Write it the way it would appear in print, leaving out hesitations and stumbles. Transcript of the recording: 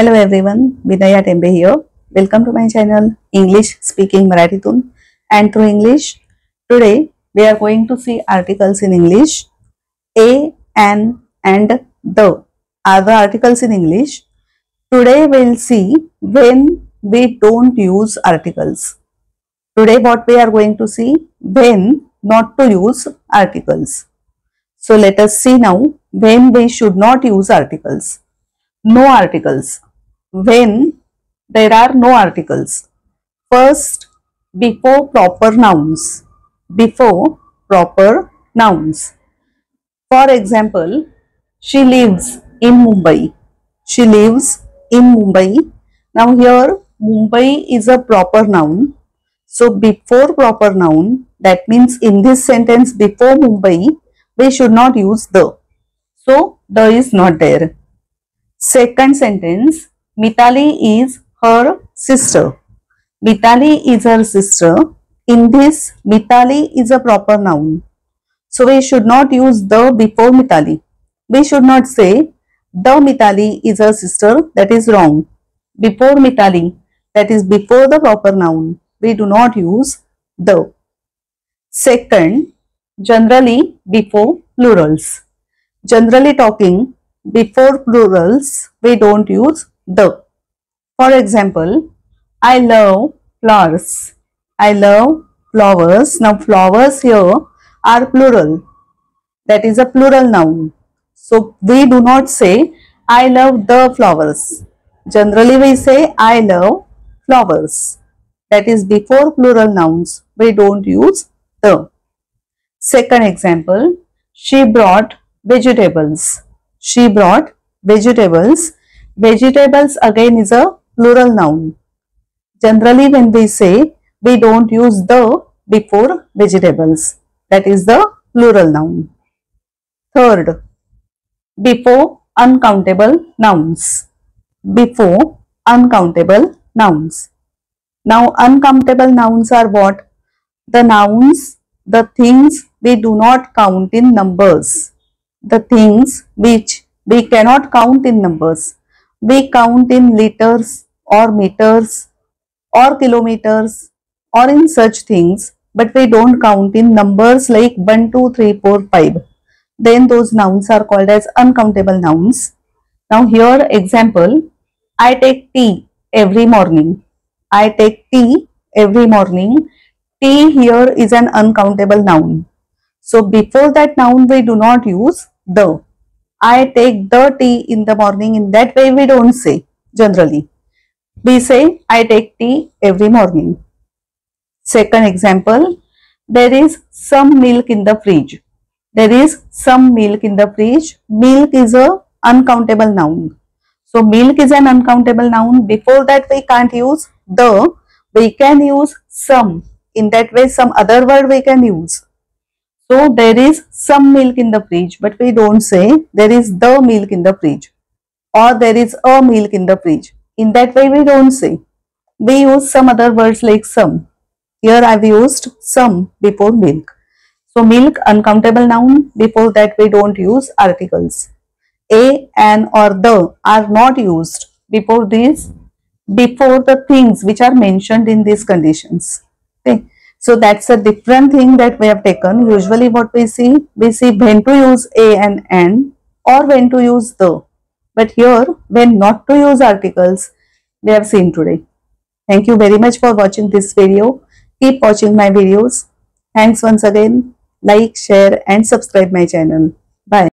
Hello everyone, Vinaya Tembe here. Welcome to my channel English Speaking Marathitun. And through English, today we are going to see articles in English. A, an and the are the articles in English. Today we will see when we don't use articles. Today what we are going to see, when not to use articles. So let us see now when we should not use articles. No articles. When there are no articles. First, before proper nouns. Before proper nouns. For example, she lives in Mumbai. She lives in Mumbai. Now here Mumbai is a proper noun. So before proper noun, that means in this sentence before Mumbai, we should not use the. So the is not there. Second sentence, Mitali is her sister. Mitali is her sister. In this, Mitali is a proper noun. So we should not use the before Mitali. We should not say the Mitali is her sister. That is wrong. Before Mitali, that is before the proper noun, we do not use the. Second, generally before plurals. Generally talking, before plurals, we don't use the. For example, I love flowers. I love flowers. Now flowers here are plural. That is a plural noun. So we do not say I love the flowers. Generally we say I love flowers. That is before plural nouns. We don't use the. Second example, she brought vegetables. She brought vegetables. Vegetables again is a plural noun. Generally when we say, we don't use the before vegetables. That is the plural noun. Third, before uncountable nouns. Before uncountable nouns. Now uncountable nouns are what? The nouns, the things we do not count in numbers. The things which we cannot count in numbers. We count in liters or meters or kilometers or in such things, but we don't count in numbers like 1, 2, 3, 4, 5. Then those nouns are called as uncountable nouns. Now here example, I take tea every morning. I take tea every morning. Tea here is an uncountable noun. So before that noun we do not use the. I take the tea in the morning. In that way we don't say generally. We say I take tea every morning. Second example, there is some milk in the fridge. There is some milk in the fridge. Milk is a uncountable noun. So milk is an uncountable noun. Before that we can't use the. We can use some. In that way some other word we can use. So there is some milk in the fridge, but we don't say there is the milk in the fridge or there is a milk in the fridge. In that way we don't say. We use some other words like some. Here I have used some before milk. So milk uncountable noun. Before that we don't use articles. A, an or the are not used before these, before the things which are mentioned in these conditions. Okay. So that's a different thing that we have taken. Usually what we see when to use a and an or when to use the. But here when not to use articles we have seen today. Thank you very much for watching this video. Keep watching my videos. Thanks once again. Like, share and subscribe my channel. Bye.